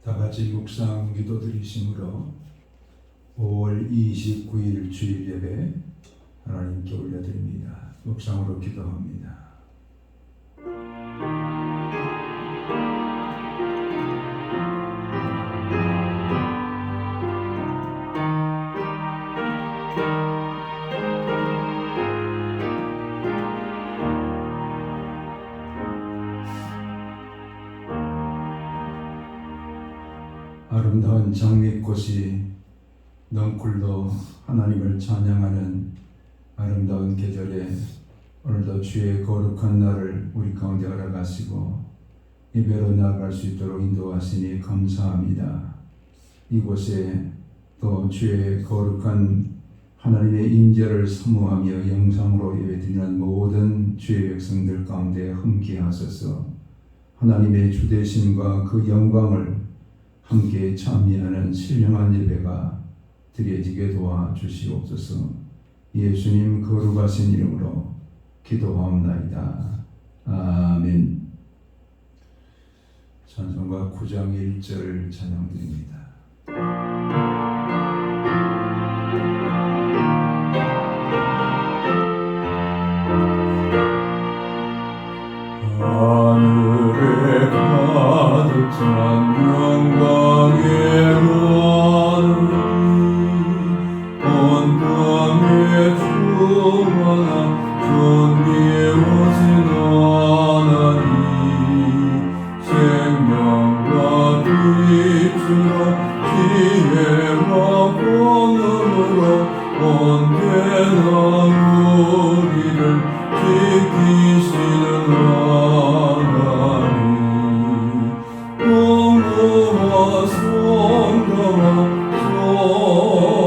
다 같이 묵상 기도 드리심으로 5월 29일 주일 예배 하나님께 올려드립니다. 묵상으로 기도합니다. 아름다운 장미꽃이 넝쿨로 하나님을 찬양하는 아름다운 계절에 오늘도 주의 거룩한 날을 우리 가운데 허락하시고 예배로 나아갈 수 있도록 인도하시니 감사합니다. 이곳에 또 주의 거룩한 하나님의 임재를 사모하며 영상으로 예배드리는 모든 주의 백성들 가운데 함께 하소서. 하나님의 주되심과 그 영광을 함께 참여하는 신령한 예배가 드려지게 도와주시옵소서. 예수님 거룩하신 이름으로 기도하옵나이다. 아멘. 찬송가 9장 1절 찬양드립니다. 하늘에 가득 찬 영광의 하늘이 온 땅에 충만한 존귀하신 하나님, 생명과 빛으로 지혜와 권능으로 언제나 우리를 지키시는 하나님, 공로와 성도와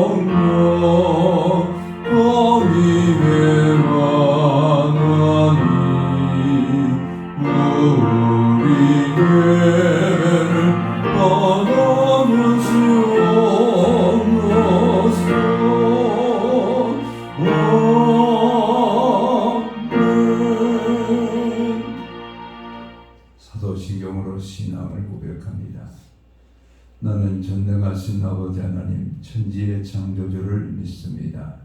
성령 범임의 하나님, 우리 예배를 사도신경으로 신앙을 고백합니다. 나는 전능하신 아버지 하나님 천지의 창조주를 믿습니다.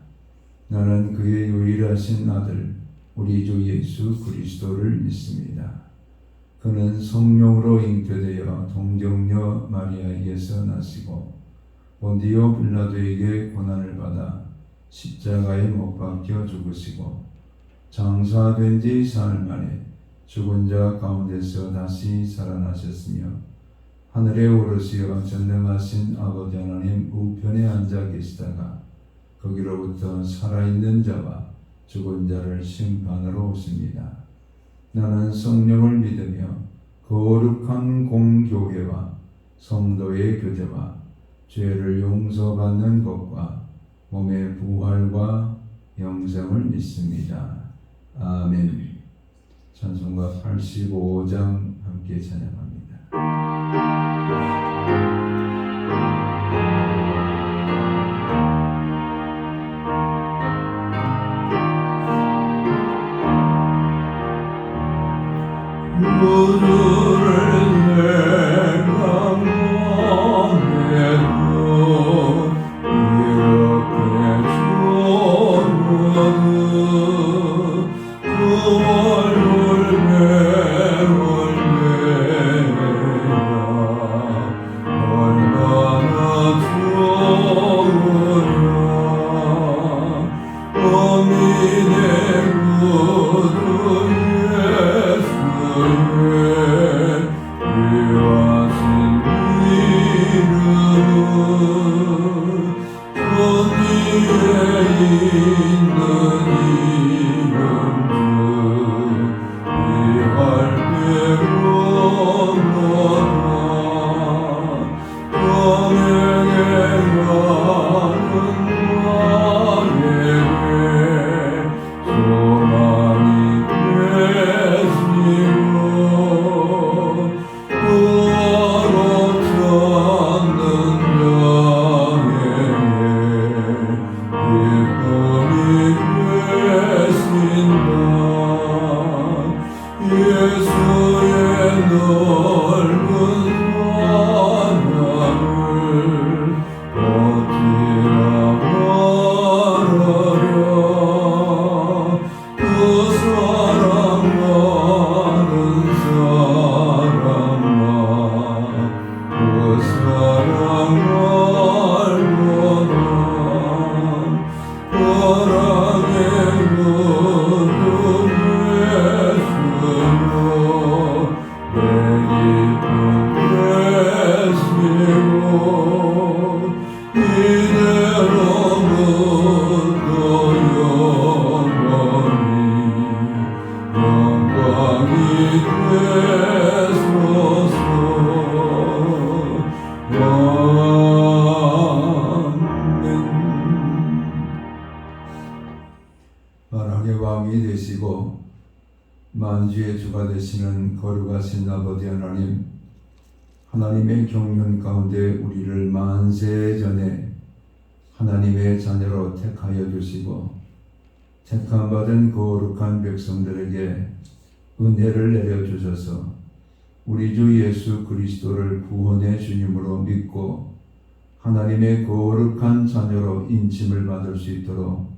나는 그의 유일하신 아들 우리 주 예수 그리스도를 믿습니다. 그는 성령으로 잉태되어 동정녀 마리아에게서 나시고 본디오 빌라도에게 고난을 받아 십자가에 못 박혀 죽으시고 장사된 지 사흘 만에 죽은 자 가운데서 다시 살아나셨으며 하늘에 오르시어 전능하신 아버지 하나님 우편에 앉아 계시다가 거기로부터 살아있는 자와 죽은 자를 심판하러 오십니다. 나는 성령을 믿으며 거룩한 공교회와 성도의 교제와 죄를 용서받는 것과 몸의 부활과 영생을 믿습니다. 아멘. 찬송가 85장 함께 찬양합니다. 우주를 내가 원해도 이렇게 좋아도 그 얼굴 내 얼굴이야 왕이 되시고 만주의 주가 되시는 거룩하신 아버지 하나님, 하나님의 경륜 가운데 우리를 만세 전에 하나님의 자녀로 택하여 주시고 택함받은 거룩한 백성들에게 은혜를 내려주셔서 우리 주 예수 그리스도를 구원의 주님으로 믿고 하나님의 거룩한 자녀로 인침을 받을 수 있도록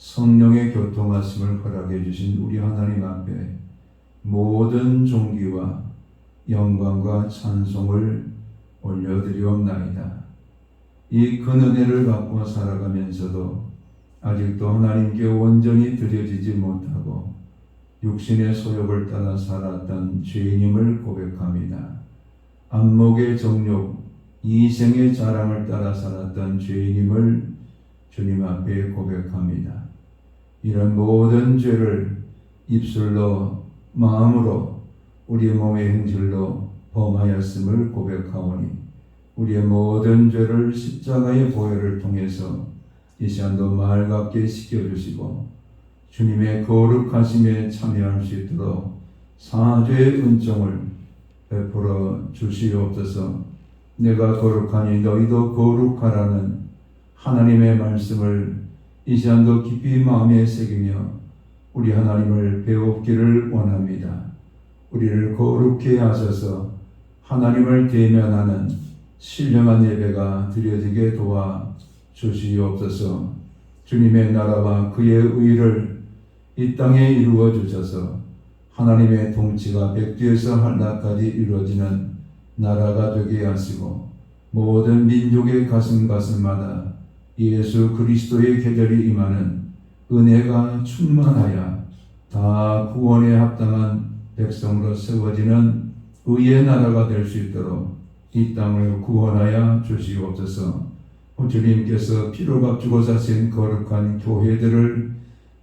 성령의 교통하심을 허락해 주신 우리 하나님 앞에 모든 존귀와 영광과 찬송을 올려드리옵나이다. 이 큰 은혜를 받고 살아가면서도 아직도 하나님께 온전히 드려지지 못하고 육신의 소욕을 따라 살았던 죄인임을 고백합니다. 안목의 정욕, 이생의 자랑을 따라 살았던 죄인임을 주님 앞에 고백합니다. 이런 모든 죄를 입술로 마음으로 우리 몸의 행실로 범하였음을 고백하오니 우리의 모든 죄를 십자가의 보혈을 통해서 이 시간도 맑게 씻겨주시고 주님의 거룩하심에 참여할 수 있도록 사죄의 은총을 베풀어 주시옵소서. 내가 거룩하니 너희도 거룩하라는 하나님의 말씀을 이 시간도 깊이 마음에 새기며 우리 하나님을 배웁기를 원합니다. 우리를 거룩히 하셔서 하나님을 대면하는 신령한 예배가 드려지게 도와 주시옵소서. 주님의 나라와 그의 의를 이 땅에 이루어 주셔서 하나님의 통치가 백두에서 한라까지 이루어지는 나라가 되게 하시고 모든 민족의 가슴마다 예수 그리스도의 계절이 임하는 은혜가 충만하여 다 구원에 합당한 백성으로 세워지는 의의 나라가 될 수 있도록 이 땅을 구원하여 주시옵소서. 주님께서 피로 값주고 사신 거룩한 교회들을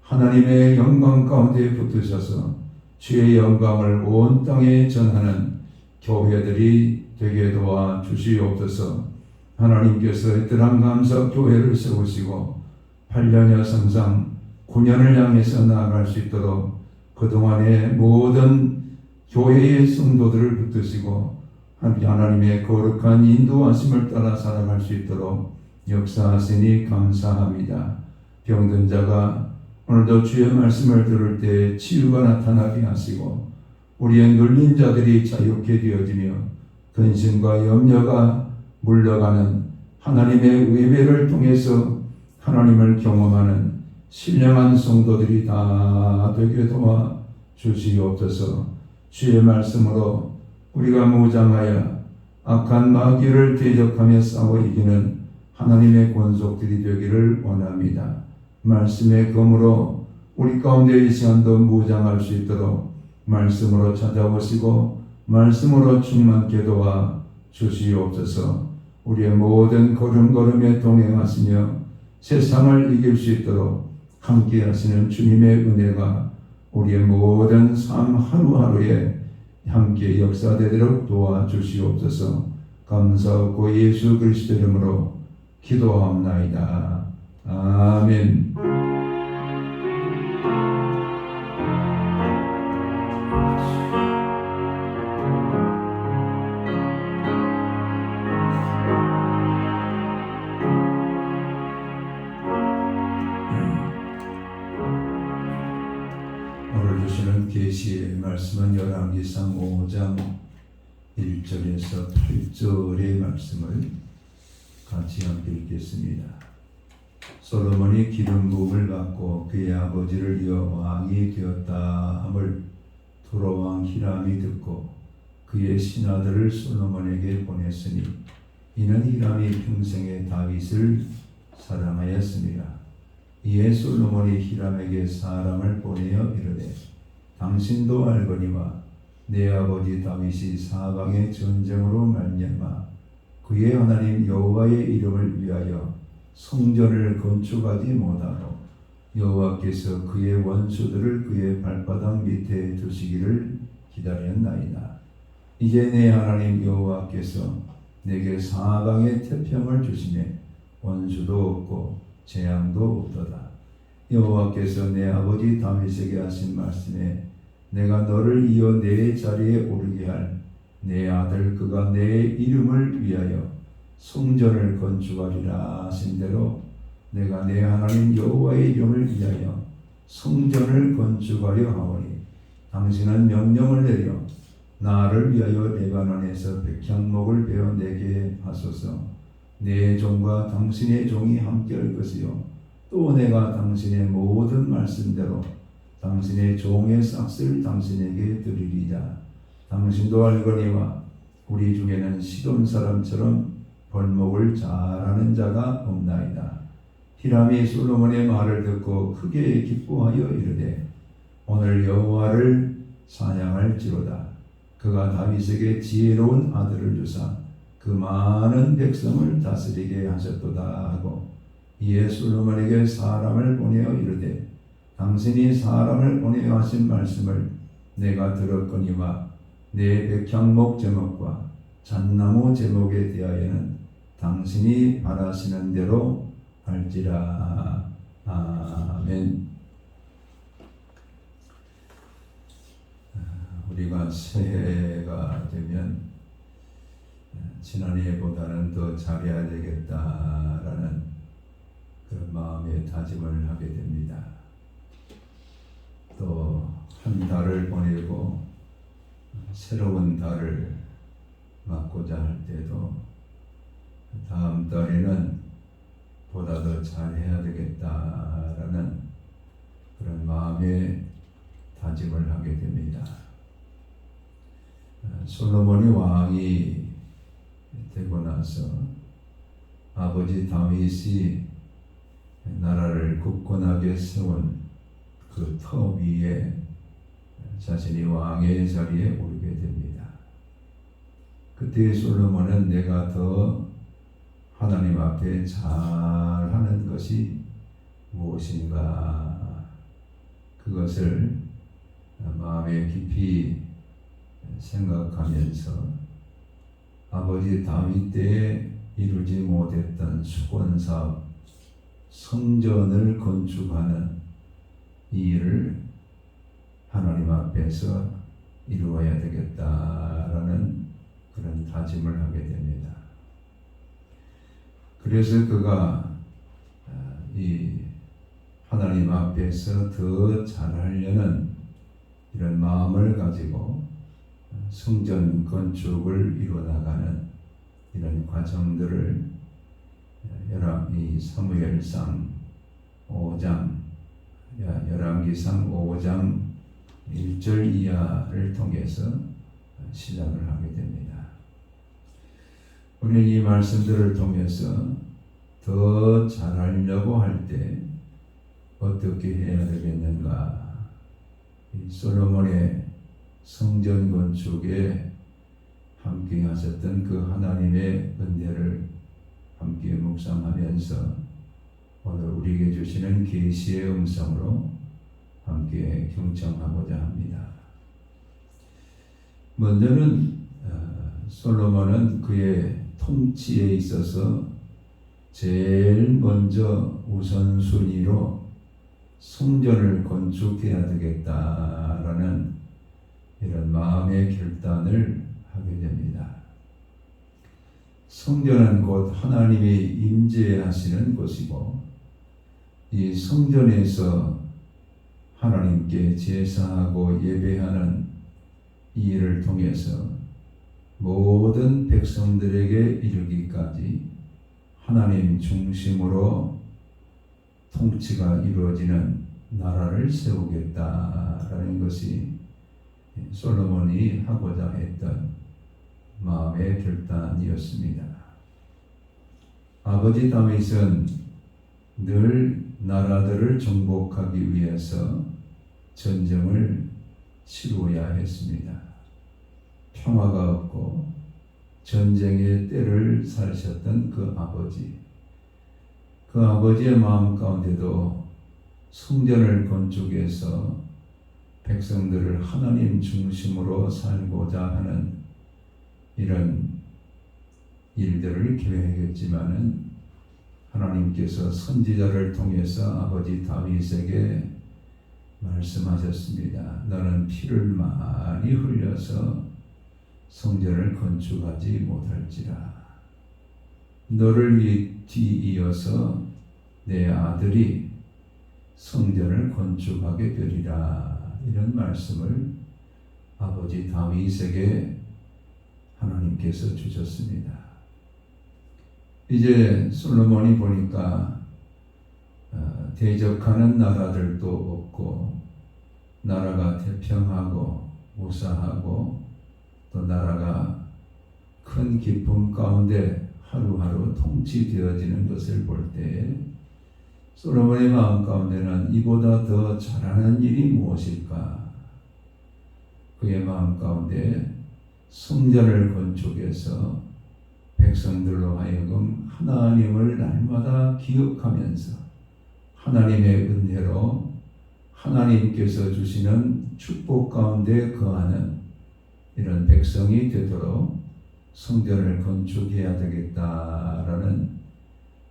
하나님의 영광 가운데 붙드셔서 주의 영광을 온 땅에 전하는 교회들이 되게 도와 주시옵소서. 하나님께서 에드람 감사 교회를 세우시고 8년여 성상 9년을 향해서 나아갈 수 있도록 그동안의 모든 교회의 성도들을 붙드시고 하나님의 거룩한 인도하심을 따라 살아갈 수 있도록 역사하시니 감사합니다. 병든 자가 오늘도 주의 말씀을 들을 때 치유가 나타나게 하시고 우리의 눌린 자들이 자유케 되어지며 근심과 염려가 물러가는 하나님의 예배를 통해서 하나님을 경험하는 신령한 성도들이 다 되게 도와 주시옵소서. 주의 말씀으로 우리가 무장하여 악한 마귀를 대적하며 싸워 이기는 하나님의 권속들이 되기를 원합니다. 말씀의 검으로 우리 가운데 이 시간도 무장할 수 있도록 말씀으로 찾아오시고 말씀으로 충만케 도와 주시옵소서. 우리의 모든 걸음걸음에 동행하시며 세상을 이길 수 있도록 함께 하시는 주님의 은혜가 우리의 모든 삶 하루하루에 함께 역사되도록 도와주시옵소서. 감사하고 예수 그리스도 이름으로 기도하옵나이다. 아멘. 오늘 주시는 계시의 말씀은 열왕기상 5장 1절에서 8절의 말씀을 같이 함께 읽겠습니다. 솔로몬이 기름 부음을 받고 그의 아버지를 이어 왕이 되었다 함을 두로왕 히람이 듣고 그의 신하들을 솔로몬에게 보냈으니 이는 히람이 평생에 다윗을 사랑하였습니다. 이에 솔로몬이 히람에게 사람을 보내어 이르되 당신도 알거니와 내 아버지 다윗이 사방의 전쟁으로 말미암아 그의 하나님 여호와의 이름을 위하여 성전을 건축하지 못하고 여호와께서 그의 원수들을 그의 발바닥 밑에 두시기를 기다렸나이다. 이제 내 하나님 여호와께서 내게 사방의 태평을 주시매 원수도 없고 재앙도 없도다. 여호와께서 내 아버지 다윗에게 하신 말씀에 내가 너를 이어 내 자리에 오르게 할 내 아들 그가 내 이름을 위하여 성전을 건축하리라 하신 대로 내가 내 하나님 여호와의 이름을 위하여 성전을 건축하려 하오니 당신은 명령을 내려 나를 위하여 레바논에서 백향목을 베어 내게 하소서. 내 종과 당신의 종이 함께할 것이요 또 내가 당신의 모든 말씀대로 당신의 종의 삭슬 당신에게 드리리라. 당신도 알거니와 우리 중에는 시돈 사람처럼 벌목을 잘하는 자가 없나이다. 히람이 솔로몬의 말을 듣고 크게 기뻐하여 이르되 오늘 여호와를 찬양할지로다. 그가 다윗에게 지혜로운 아들을 주사 그 많은 백성을 다스리게 하셨도다 하고 이에 솔로몬에게 사람을 보내어 이르되 당신이 사람을 보내어 하신 말씀을 내가 들었거니와 내 백향목 제목과 잣나무 제목에 대하여는 당신이 바라시는 대로 할지라. 아멘. 우리가 새해가 되면 지난해보다는 더 잘해야 되겠다라는 그런 마음의 다짐을 하게 됩니다. 또 한 달을 보내고 새로운 달을 맞고자 할 때도 다음 달에는 보다 더 잘해야 되겠다라는 그런 마음의 다짐을 하게 됩니다. 솔로몬이 왕이 되고 나서 아버지 다윗이 나라를 굳건하게 세운 그 터 위에 자신이 왕의 자리에 오르게 됩니다. 그때 솔로몬은 내가 더 하나님 앞에 잘하는 것이 무엇인가 그것을 마음에 깊이 생각하면서 아버지 다윗 때에 이루지 못했던 수건사업 성전을 건축하는 이 일을 하나님 앞에서 이루어야 되겠다라는 그런 다짐을 하게 됩니다. 그래서 그가 이 하나님 앞에서 더 잘하려는 이런 마음을 가지고 성전 건축을 이루어나가는 이런 과정들을 사무엘상 5장, 열왕기상 5장 1절 이하를 통해서 시작을 하게 됩니다. 우리는 이 말씀들을 통해서 더 잘하려고 할 때 어떻게 해야 되겠는가? 이 솔로몬의 성전 건축에 함께 하셨던 그 하나님의 은혜를 함께 묵상하면서 오늘 우리에게 주시는 계시의 음성으로 함께 경청하고자 합니다. 먼저는 솔로몬은 그의 통치에 있어서 제일 먼저 우선순위로 성전을 건축해야 되겠다라는 이런 마음의 결단을 하게 됩니다. 성전은 곧 하나님이 임재하시는 곳이고 이 성전에서 하나님께 제사하고 예배하는 이 일을 통해서 모든 백성들에게 이르기까지 하나님 중심으로 통치가 이루어지는 나라를 세우겠다라는 것이 솔로몬이 하고자 했던 마음의 결단이었습니다. 아버지 다윗은 늘 나라들을 정복하기 위해서 전쟁을 치루어야 했습니다. 평화가 없고 전쟁의 때를 살으셨던 그 아버지의 마음 가운데도 성전을 건축해서 백성들을 하나님 중심으로 살고자 하는 이런 일들을 계획했지만은 하나님께서 선지자를 통해서 아버지 다윗에게 말씀하셨습니다. 너는 피를 많이 흘려서 성전을 건축하지 못할지라. 너를 뒤이어서 내 아들이 성전을 건축하게 되리라. 이런 말씀을 아버지 다윗에게 하나님께서 주셨습니다. 이제 솔로몬이 보니까 대적하는 나라들도 없고 나라가 태평하고 무사하고 또 나라가 큰 기쁨 가운데 하루하루 통치되어지는 것을 볼 때 솔로몬의 마음 가운데는 이보다 더 잘하는 일이 무엇일까? 그의 마음 가운데 성전을 건축해서 백성들로 하여금 하나님을 날마다 기억하면서 하나님의 은혜로 하나님께서 주시는 축복 가운데 거하는 이런 백성이 되도록 성전을 건축해야 되겠다라는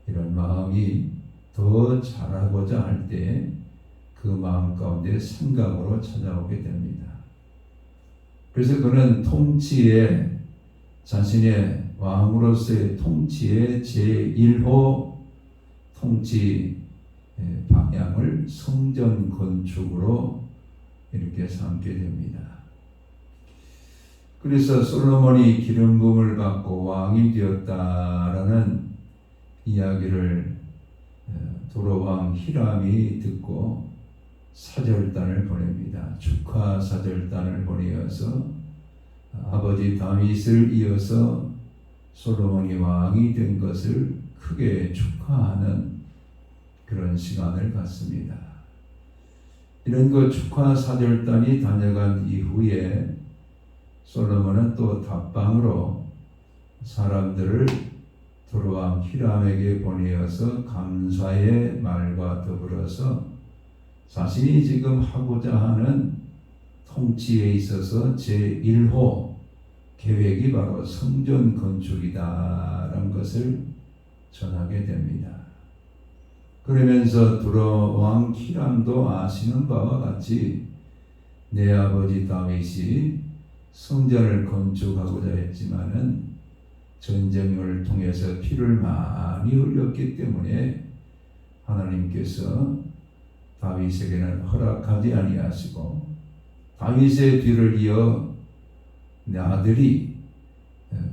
이런 마음이 더 잘하고자 할 때 그 마음 가운데 생각으로 찾아오게 됩니다. 그래서 그는 통치에 자신의 왕으로서의 통치의 제1호 통치 방향을 성전 건축으로 이렇게 삼게 됩니다. 그래서 솔로몬이 기름 부음을 받고 왕이 되었다라는 이야기를 도로왕 히람이 듣고 사절단을 보냅니다. 축하 사절단을 보내어서 아버지 다윗을 이어서 솔로몬이 왕이 된 것을 크게 축하하는 그런 시간을 갖습니다. 이런 그 축하 사절단이 다녀간 이후에 솔로몬은 또 답방으로 사람들을 도로왕 히람에게 보내어서 감사의 말과 더불어서 자신이 지금 하고자 하는 통치에 있어서 제1호 계획이 바로 성전 건축이다라는 것을 전하게 됩니다. 그러면서 도로왕 히람도 아시는 바와 같이 내 아버지 다윗이 성전을 건축하고자 했지만은 전쟁을 통해서 피를 많이 흘렸기 때문에 하나님께서 다윗에게는 허락하지 아니하시고 다윗의 뒤를 이어 내 아들이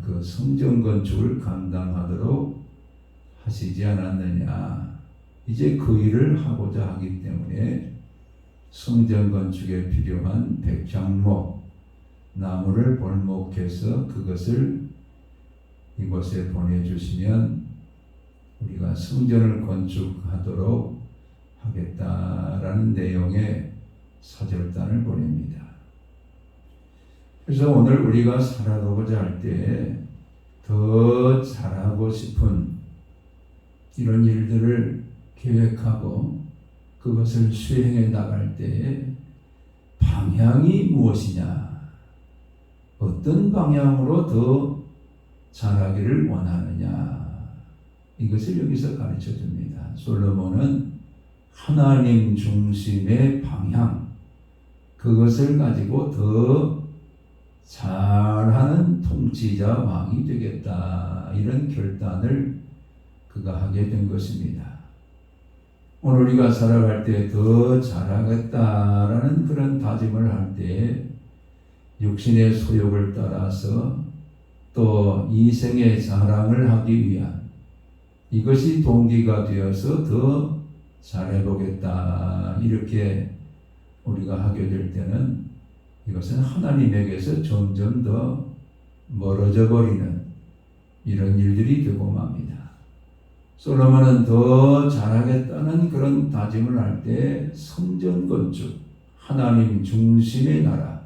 그 성전 건축을 감당하도록 하시지 않았느냐. 이제 그 일을 하고자 하기 때문에 성전 건축에 필요한 백향목 나무를 벌목해서 그것을 이곳에 보내주시면 우리가 성전을 건축하도록 하겠다라는 내용의 사절단을 보냅니다. 그래서 오늘 우리가 살아가고자 할 때 더 잘하고 싶은 이런 일들을 계획하고 그것을 수행해 나갈 때 방향이 무엇이냐, 어떤 방향으로 더 잘하기를 원하느냐, 이것을 여기서 가르쳐 줍니다. 솔로몬은 하나님 중심의 방향, 그것을 가지고 더 잘하는 통치자 왕이 되겠다, 이런 결단을 그가 하게 된 것입니다. 오늘 우리가 살아갈 때 더 잘하겠다라는 그런 다짐을 할 때 육신의 소욕을 따라서 또 이생의 자랑을 하기 위한 이것이 동기가 되어서 더 잘해보겠다, 이렇게 우리가 하게 될 때는 이것은 하나님에게서 점점 더 멀어져 버리는 이런 일들이 되고 맙니다. 솔로몬은 더 잘하겠다는 그런 다짐을 할 때 성전 건축, 하나님 중심의 나라,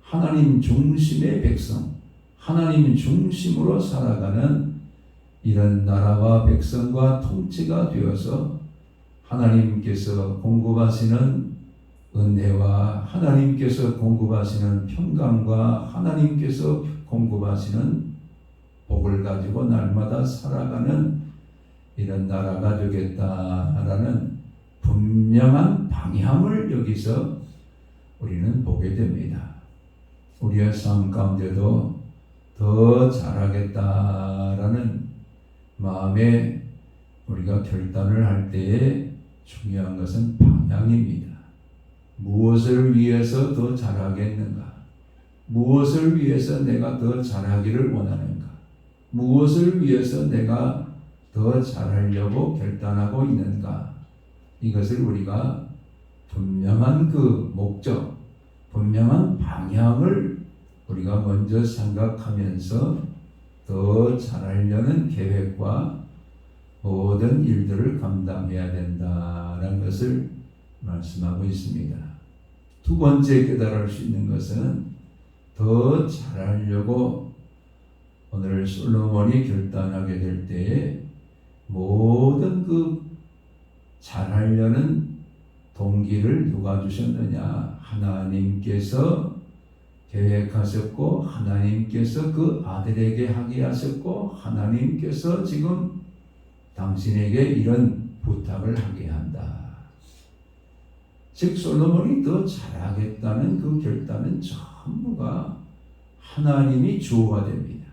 하나님 중심의 백성, 하나님 중심으로 살아가는 이런 나라와 백성과 통치가 되어서 하나님께서 공급하시는 은혜와 하나님께서 공급하시는 평강과 하나님께서 공급하시는 복을 가지고 날마다 살아가는 이런 나라가 되겠다라는 분명한 방향을 여기서 우리는 보게 됩니다. 우리의 삶 가운데도 더 잘하겠다라는 마음에 우리가 결단을 할 때에 중요한 것은 방향입니다. 무엇을 위해서 더 잘하겠는가? 무엇을 위해서 내가 더 잘하기를 원하는가? 무엇을 위해서 내가 더 잘하려고 결단하고 있는가? 이것을 우리가 분명한 그 목적, 분명한 방향을 우리가 먼저 생각하면서 더 잘하려는 계획과 모든 일들을 감당해야 된다는 것을 말씀하고 있습니다. 두 번째 깨달을 수 있는 것은 더 잘하려고 오늘 솔로몬이 결단하게 될 때에 모든 그 잘하려는 동기를 누가 주셨느냐? 하나님께서 계획하셨고 하나님께서 그 아들에게 하게 하셨고 하나님께서 지금 당신에게 이런 부탁을 하게 한다. 즉 솔로몬이 더 잘하겠다는 그 결단은 전부가 하나님이 주어가 됩니다.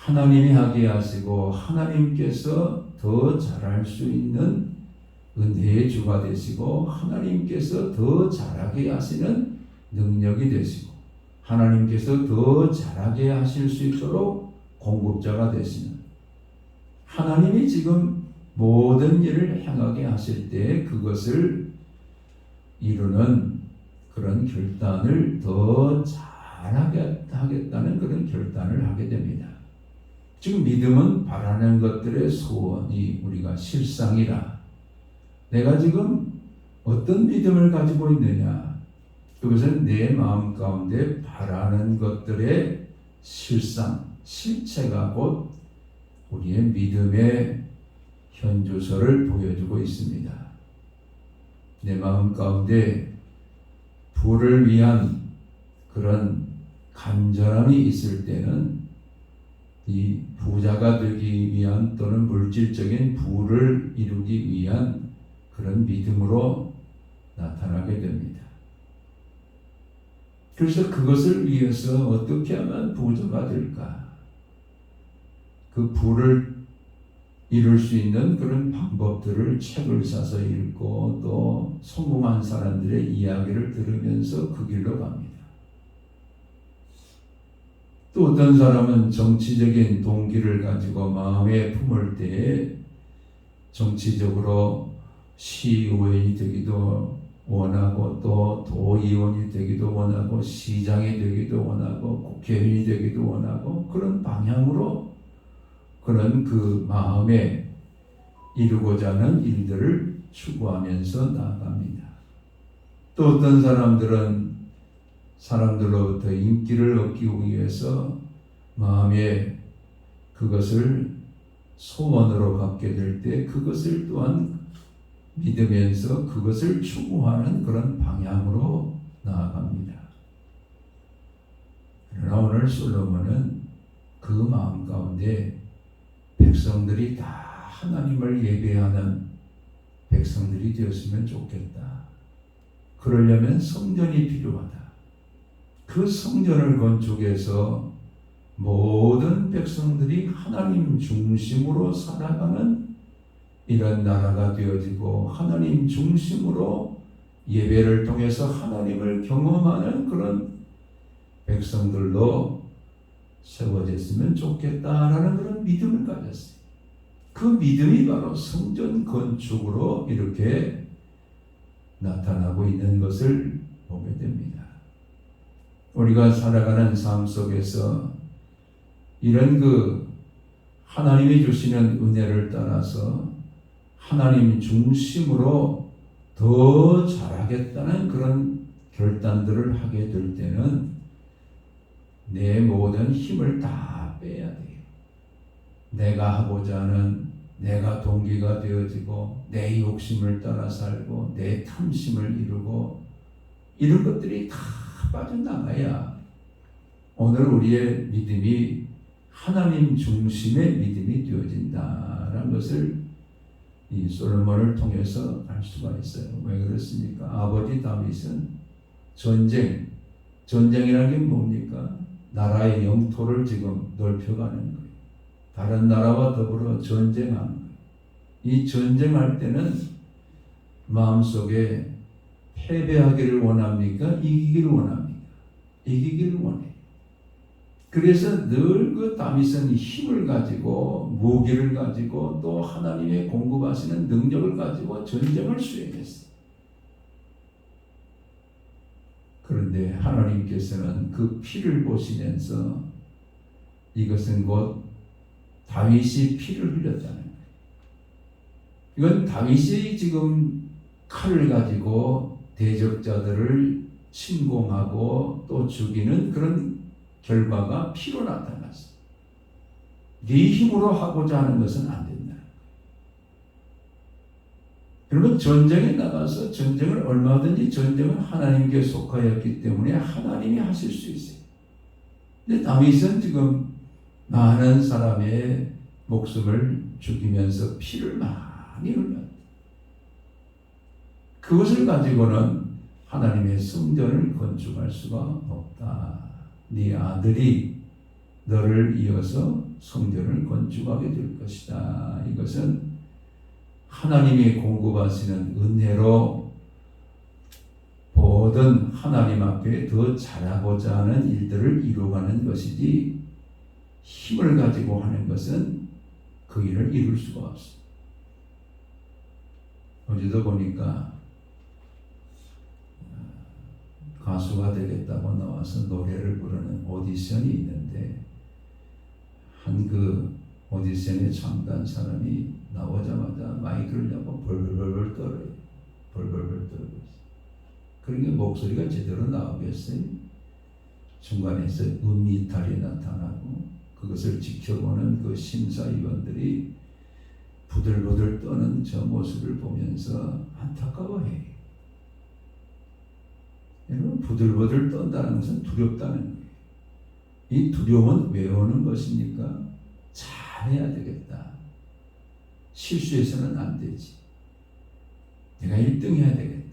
하나님이 하게 하시고 하나님께서 더 잘할 수 있는 은혜의 주가 되시고 하나님께서 더 잘하게 하시는 능력이 되시고 하나님께서 더 잘하게 하실 수 있도록 공급자가 되시는 하나님이 지금 모든 일을 행하게 하실 때 그것을 이루는 그런 결단을 더 잘하게 하겠다는 그런 결단을 하게 됩니다. 지금 믿음은 바라는 것들의 소원이 우리가 실상이라 내가 지금 어떤 믿음을 가지고 있느냐 그것은 내 마음 가운데 바라는 것들의 실상, 실체가 곧 우리의 믿음의 현주소를 보여주고 있습니다. 내 마음 가운데 부를 위한 그런 간절함이 있을 때는 이 부자가 되기 위한 또는 물질적인 부를 이루기 위한 그런 믿음으로 나타나게 됩니다. 그래서 그것을 위해서 어떻게 하면 부자가 될까? 그 부를 이룰 수 있는 그런 방법들을 책을 사서 읽고 또 성공한 사람들의 이야기를 들으면서 그 길로 갑니다. 또 어떤 사람은 정치적인 동기를 가지고 마음에 품을 때에 정치적으로 시의원이 되기도 원하고 또 도의원이 되기도 원하고 시장이 되기도 원하고 국회의원이 되기도 원하고 그런 방향으로 그런 그 마음에 이루고자 하는 일들을 추구하면서 나아갑니다. 또 어떤 사람들은 사람들로부터 인기를 얻기 위해서 마음에 그것을 소원으로 갖게 될 때 그것을 또한 믿으면서 그것을 추구하는 그런 방향으로 나아갑니다. 그러나 오늘 솔로몬은 그 마음 가운데 백성들이 다 하나님을 예배하는 백성들이 되었으면 좋겠다. 그러려면 성전이 필요하다. 그 성전을 건축해서 모든 백성들이 하나님 중심으로 살아가는 이런 나라가 되어지고 하나님 중심으로 예배를 통해서 하나님을 경험하는 그런 백성들로 세워졌으면 좋겠다라는 그런 믿음을 가졌어요. 그 믿음이 바로 성전 건축으로 이렇게 나타나고 있는 것을 보게 됩니다. 우리가 살아가는 삶 속에서 이런 그 하나님이 주시는 은혜를 따라서 하나님 중심으로 더 잘하겠다는 그런 결단들을 하게 될 때는 내 모든 힘을 다 빼야 돼요. 내가 하고자 하는 내가 동기가 되어지고 내 욕심을 따라 살고 내 탐심을 이루고 이런 것들이 다 빠져나가야 오늘 우리의 믿음이 하나님 중심의 믿음이 되어진다라는 것을 이 솔로몬을 통해서 알 수가 있어요. 왜 그렇습니까? 아버지 다윗은 전쟁이라는 게 뭡니까? 나라의 영토를 지금 넓혀가는 거예요. 다른 나라와 더불어 전쟁하는 거예요. 이 전쟁할 때는 마음속에 패배하기를 원합니까? 이기기를 원합니까? 이기기를 원해요. 그래서 늘 그 다윗은 힘을 가지고 무기를 가지고 또 하나님의 공급하시는 능력을 가지고 전쟁을 수행했어요. 그런데 하나님께서는 그 피를 보시면서 이것은 곧 다윗이 피를 흘렸다는 거예요. 이건 다윗이 지금 칼을 가지고 대적자들을 침공하고 또 죽이는 그런 결과가 피로 나타났어. 네 힘으로 하고자 하는 것은 안 된다. 여러분, 전쟁에 나가서 전쟁을 얼마든지 전쟁은 하나님께 속하였기 때문에 하나님이 하실 수 있어요. 근데 다윗은 지금 많은 사람의 목숨을 죽이면서 피를 많이 흘렸다. 그것을 가지고는 하나님의 성전을 건축할 수가 없다. 네 아들이 너를 이어서 성전을 건축하게 될 것이다. 이것은 하나님이 공급하시는 은혜로 모든 하나님 앞에 더 잘하고자 하는 일들을 이루어가는 것이지 힘을 가지고 하는 것은 그 일을 이룰 수가 없어. 어제도 보니까 가수가 되겠다고 나와서 노래를 부르는 오디션이 있는데 한 그 오디션에 참가한 사람이 나오자마자 마이크를 잡고 벌벌벌 떨어요. 벌벌벌 떨고 있어요. 그러니까 목소리가 제대로 나오겠어요? 중간에서 음이탈이 나타나고 그것을 지켜보는 그 심사위원들이 부들부들 떠는 저 모습을 보면서 안타까워해요. 여러분, 부들부들 떤다는 것은 두렵다는 거예요. 이 두려움은 왜 오는 것입니까? 잘해야 되겠다. 실수해서는 안 되지. 내가 1등 해야 되겠다.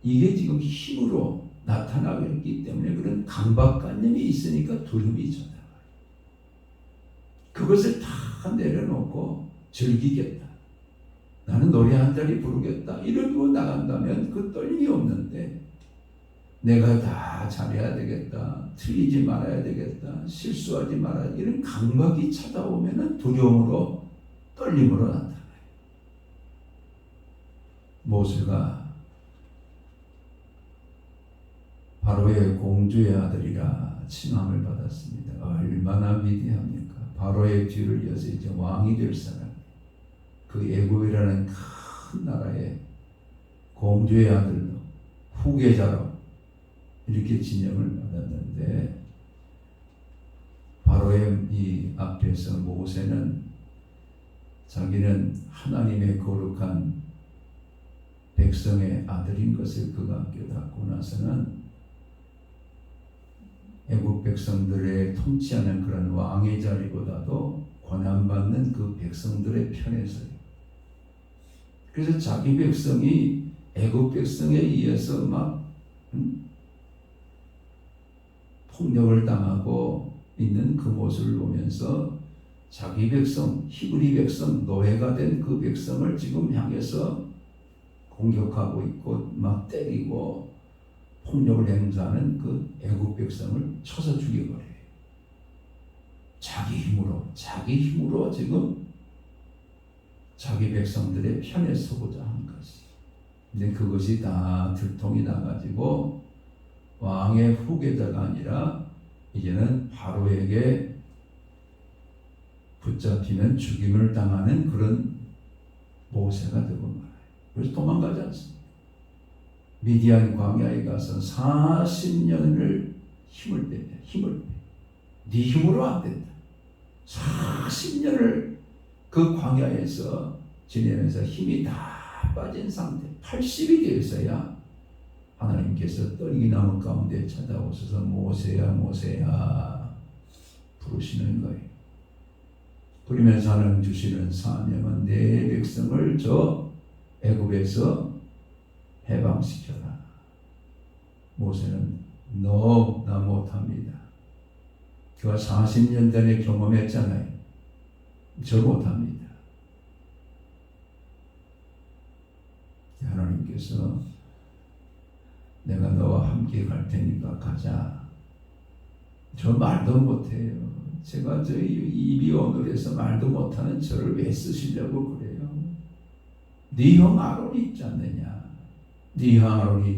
이게 지금 힘으로 나타나고 있기 때문에 그런 강박관념이 있으니까 두려움이 전해요. 그것을 다 내려놓고 즐기겠다. 나는 노래 한 자리 부르겠다. 이러고 나간다면 그 떨림이 없는데 내가 다 잘해야 되겠다. 틀리지 말아야 되겠다. 실수하지 말아야 되겠다. 이런 강박이 찾아오면 두려움으로 떨림으로 나타나요. 모세가 바로의 공주의 아들이라 칭함을 받았습니다. 얼마나 위대합니까? 바로의 뒤를 이어서 이제 왕이 될 사람. 그 애굽이라는 큰 나라의 공주의 아들로 후계자로 이렇게 지명을 받았는데 바로의 이 앞에서 모세는 자기는 하나님의 거룩한 백성의 아들인 것을 그가 깨닫고 나서는 애국 백성들의 통치하는 그런 왕의 자리보다도 권한받는 그 백성들의 편에 서요. 그래서 자기 백성이 애국 백성에 의해서 막 폭력을 당하고 있는 그 모습을 보면서 자기 백성, 히브리 백성, 노예가 된 그 백성을 지금 향해서 공격하고 있고 막 때리고 폭력을 행사하는 그 애국 백성을 쳐서 죽여버려요. 자기 힘으로 지금 자기 백성들의 편에 서고자 한 것이. 근데 그것이 다 들통이 나가지고 왕의 후계자가 아니라 이제는 바로에게 붙잡히는 죽임을 당하는 그런 모세가 되고 말아요. 그래서 도망가지 않습니다. 미디안 광야에 가서 40년을 힘을 빼. 네 힘으로 안 된다. 40년을 그 광야에서 지내면서 힘이 다 빠진 상태, 80이 되어서야 하나님께서 떨기나무 가운데 찾아오셔서 모세야 모세야 부르시는 거예요. 그러면서 하나님 주시는 사명은 내 백성을 저 애굽에서 해방시켜라. 모세는 나 못합니다. 그가 40년 전에 경험했잖아요. 저 못합니다. 하나님께서 내가 너와 함께 갈 테니까 가자. 저 말도 못해요. 제가 저 입이 오늘에서 말도 못하는 저를 왜 쓰시려고 그래요? 네 형 아론이 있지 않느냐? 네 형 아론이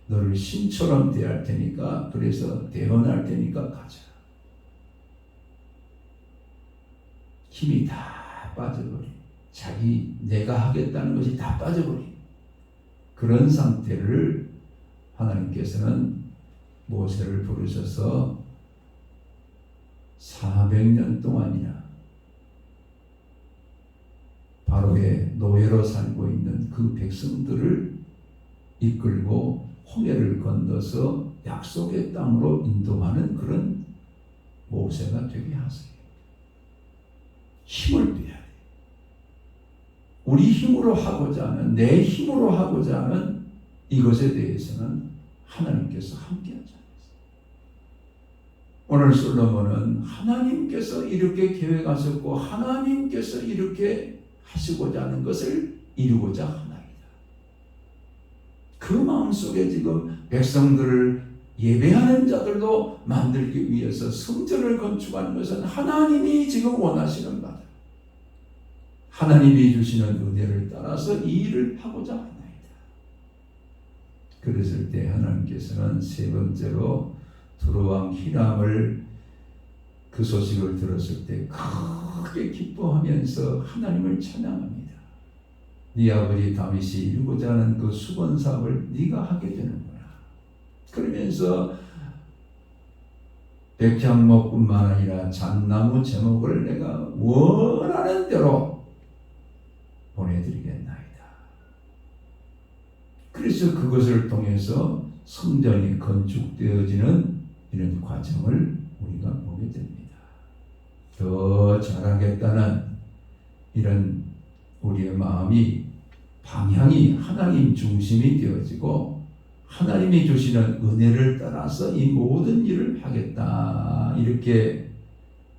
너를 신처럼 대할 테니까, 그래서 대언할 테니까 가자. 힘이 다 빠져버린, 내가 하겠다는 것이 다 빠져버린 그런 상태를 하나님께서는 모세를 부르셔서 400년 동안이나 바로의 노예로 살고 있는 그 백성들을 이끌고 홍해를 건너서 약속의 땅으로 인도하는 그런 모세가 되게 하세요. 힘을 빼야 돼. 우리 힘으로 하고자 하는, 내 힘으로 하고자 하는 이것에 대해서는 하나님께서 함께하지 않았어요. 오늘 솔로몬은 하나님께서 이렇게 계획하셨고 하나님께서 이렇게 하시고자 하는 것을 이루고자 하나이다. 그 마음속에 지금 백성들을 예배하는 자들도 만들기 위해서 성전을 건축하는 것은 하나님이 지금 원하시는 바다. 하나님이 주시는 은혜를 따라서 이 일을 하고자 하나이다. 그랬을 때 하나님께서는 세 번째로 두로왕 히람을 그 소식을 들었을 때 크게 기뻐하면서 하나님을 찬양합니다. 네 아버지 다윗이 이루고자 하는 그 수건 사업을 네가 하게 되는구나. 그러면서 백향목뿐만 아니라 잣나무 제목을 내가 원하는 대로 보내드리겠나이다. 그래서 그것을 통해서 성전이 건축되어지는 이런 과정을 우리가 보게 됩니다. 더 잘하겠다는 이런 우리의 마음이, 방향이 하나님 중심이 되어지고 하나님이 주시는 은혜를 따라서 이 모든 일을 하겠다, 이렇게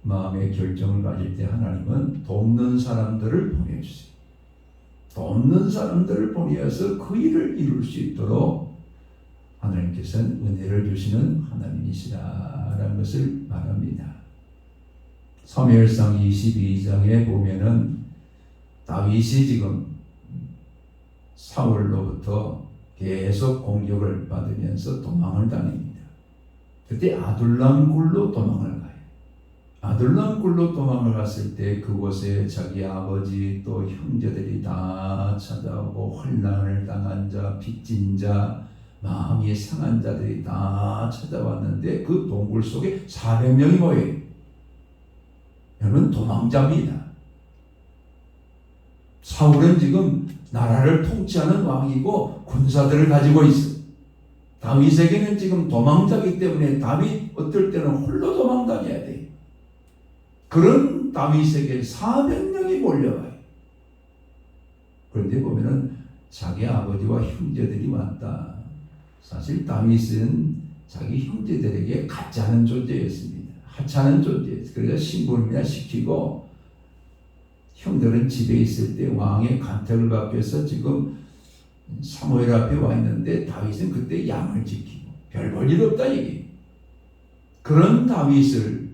마음의 결정을 가질 때 하나님은 돕는 사람들을 보내주세요. 돕는 사람들을 보내서 그 일을 이룰 수 있도록 하나님께서는 은혜를 주시는 하나님이시라는 것을 말합니다. 사무엘상 22장에 보면은 다윗이 지금 사울로부터 계속 공격을 받으면서 도망을 다닙니다. 그때 아둘람 굴로 도망을 가요. 아둘람 굴로 도망을 갔을 때 그곳에 자기 아버지 또 형제들이 다 찾아오고, 환난을 당한 자, 빚진 자, 마음이 상한 자들이 다 찾아왔는데 그 동굴 속에 400명이 모여요. 여러분, 도망자입니다. 사울은 지금 나라를 통치하는 왕이고 군사들을 가지고 있어. 다윗에게는 지금 도망자이기 때문에 다윗 어떨 때는 홀로 도망다녀야 돼. 그런 다윗에게 400명이 몰려와요. 그런데 보면은 자기 아버지와 형제들이 왔다. 사실 다윗은 자기 형제들에게 가짜는 존재였습니다. 하찮은 존재였어요. 그래서 신분이나 시키고, 형들은 집에 있을 때 왕의 간택을 받기 위해서 지금 사무엘 앞에 와 있는데 다윗은 그때 양을 지키고 별 볼 일 없다 얘기해요. 그런 다윗을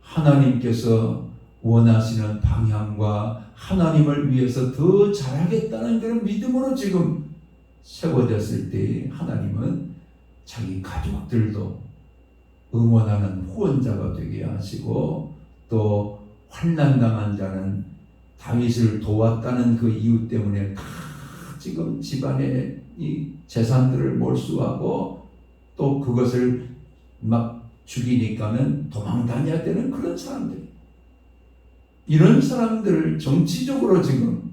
하나님께서 원하시는 방향과 하나님을 위해서 더 잘하겠다는 그런 믿음으로 지금 세워졌을 때 하나님은 자기 가족들도 응원하는 후원자가 되게 하시고, 또 환난당한 자는 다윗을 도왔다는 그 이유 때문에 다 지금 집안의 이 재산들을 몰수하고 또 그것을 막 죽이니까는 도망다녀야 되는 그런 사람들, 이런 사람들을 정치적으로 지금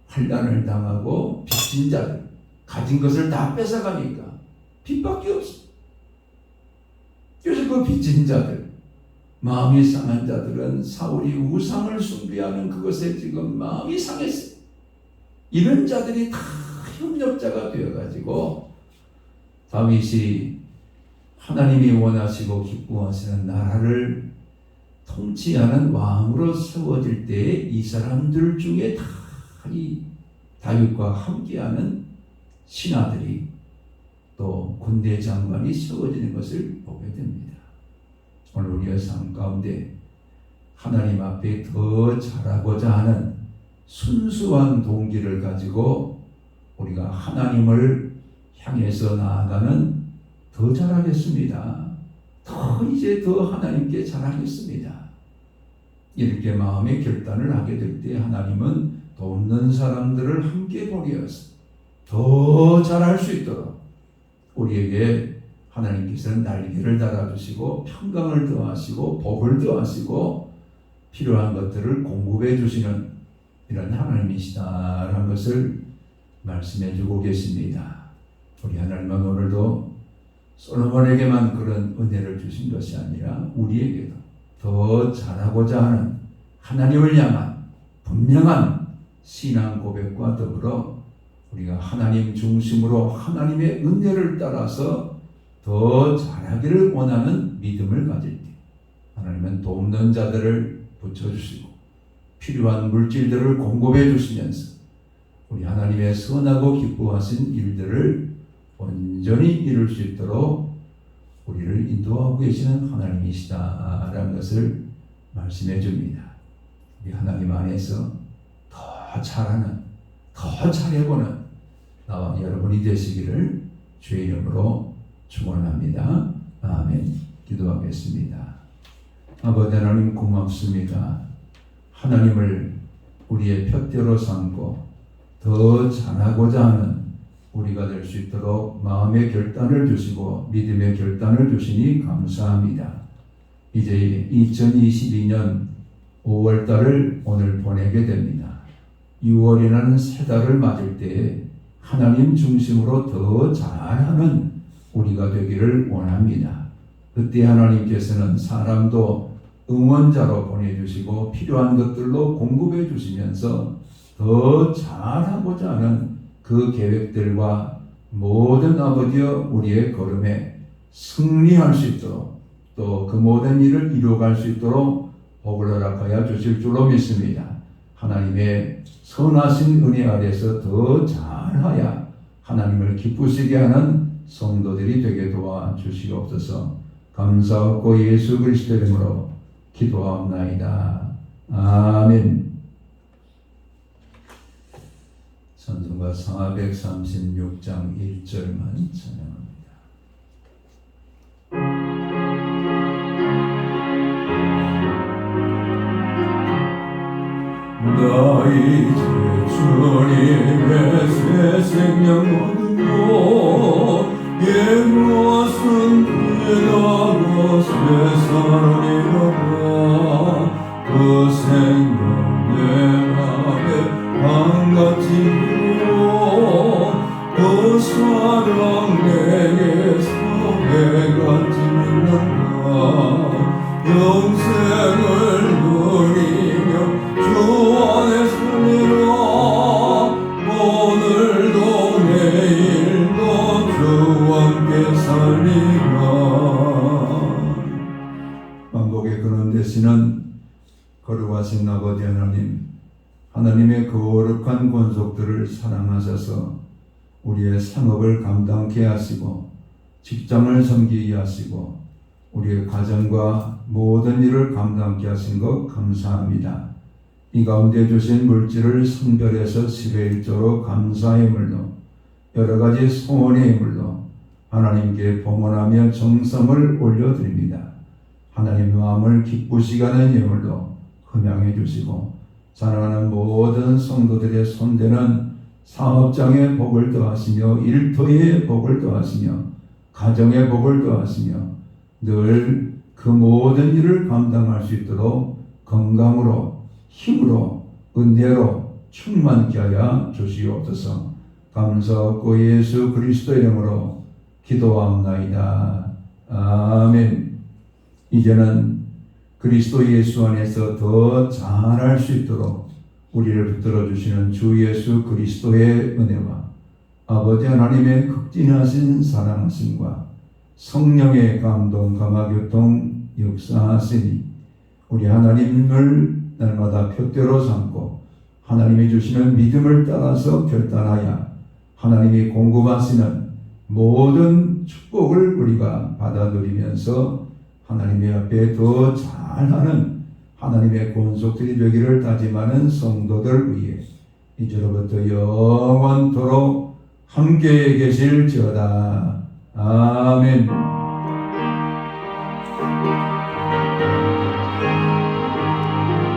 환난을 당하고 빚진 자들, 가진 것을 다 뺏어가니까 빚밖에 없어. 그래서 그 빚진 자들, 마음이 상한 자들은 사울이 우상을 숭배하는 그것에 지금 마음이 상했어요. 이런 자들이 다 협력자가 되어가지고 다윗이 하나님이 원하시고 기뻐하시는 나라를 통치하는 왕으로 세워질 때에 이 사람들 중에 다 이 다윗과 함께하는 신하들이 또 군대 장관이 세워지는 것을 보게 됩니다. 오늘 우리의 삶 가운데 하나님 앞에 더 잘하고자 하는 순수한 동기를 가지고 우리가 하나님을 향해서 나아가는 더 잘하겠습니다. 이제 더 하나님께 잘하겠습니다. 이렇게 마음의 결단을 하게 될 때 하나님은 돕는 사람들을 함께 보내어서 더 잘할 수 있도록 우리에게 하나님께서는 날개를 달아주시고 평강을 더하시고 복을 더하시고 필요한 것들을 공급해 주시는 이런 하나님이시다라는 것을 말씀해 주고 계십니다. 우리 하나님은 오늘도 솔로몬에게만 그런 은혜를 주신 것이 아니라 우리에게도 더 잘하고자 하는 하나님을 향한 분명한 신앙 고백과 더불어 우리가 하나님 중심으로 하나님의 은혜를 따라서 더 잘하기를 원하는 믿음을 가질 때 하나님은 돕는 자들을 붙여주시고 필요한 물질들을 공급해 주시면서 우리 하나님의 선하고 기뻐하신 일들을 온전히 이룰 수 있도록 우리를 인도하고 계시는 하나님이시다라는 것을 말씀해 줍니다. 우리 하나님 안에서 더 잘하는, 더 잘해보는 나와 여러분이 되시기를 주의 이름으로 축원합니다. 아멘. 기도하겠습니다. 아버지 하나님 고맙습니다. 하나님을 우리의 푯대로 삼고 더 잘하고자 하는 우리가 될 수 있도록 마음의 결단을 주시고 믿음의 결단을 주시니 감사합니다. 이제 2022년 5월달을 오늘 보내게 됩니다. 6월이라는 새 달을 맞을 때에 하나님 중심으로 더 잘하는 우리가 되기를 원합니다. 그때 하나님께서는 사람도 응원자로 보내주시고 필요한 것들로 공급해 주시면서 더 잘하고자 하는 그 계획들과 모든 아버지여 우리의 걸음에 승리할 수 있도록 또 그 모든 일을 이루어갈 수 있도록 복을 허락하여 주실 줄로 믿습니다. 하나님의 선하신 은혜 아래서 더 잘하여 하나님을 기쁘시게 하는 성도들이 되게 도와주시옵소서. 감사하고 예수 그리스도 이름으로 기도하옵나이다. 아멘. 찬송가 436장 1절만 찬양합니다. 나 이제 주님의 새 생명 얻으며 옛 무엇은 피하고 새 사람이라 그 생명 내 맘에 강같이 흐르고 그 사랑 내게서 해같이 빛난다. 영생을 누리며 주 안에 살리라. 오늘도 내일도 주와 함께 살리라. 만복의 근원 되시는 거룩하신 아버지 하나님, 하나님의 거룩한 권속들을 사랑하셔서 우리의 생업을 감당케 하시고 직장을 섬기게 하시고 우리의 가정과 모든 일을 감당케 하신 것 감사합니다. 이 가운데 주신 물질을 선별해서 10의 1조로 감사의 물로 여러 가지 소원의 물로 하나님께 봉헌하며 정성을 올려드립니다. 하나님 마음을 기쁘시게 하는 예물로 흠양해 주시고 사랑하는 모든 성도들의 손대는 사업장의 복을 더하시며 일터의 복을 더하시며 가정의 복을 더하시며 늘 그 모든 일을 감당할 수 있도록 건강으로 힘으로 은혜로 충만케 하여 주시옵소서. 감사하고 예수 그리스도 이름으로 기도합나이다. 아멘. 이제는 그리스도 예수 안에서 더 잘할 수 있도록 우리를 붙들어 주시는 주 예수 그리스도의 은혜와 아버지 하나님의 극진하신 사랑하심과 성령의 감동 감화교통 역사하시니 우리 하나님을 날마다 표대로 삼고 하나님이 주시는 믿음을 따라서 결단하여 하나님이 공급하시는 모든 축복을 우리가 받아들이면서 하나님의 앞에 더 잘하는 하나님의 권속들이 되기를 다짐하는 성도들 위해 이제로부터 영원토록 함께 계실지어다. 아멘.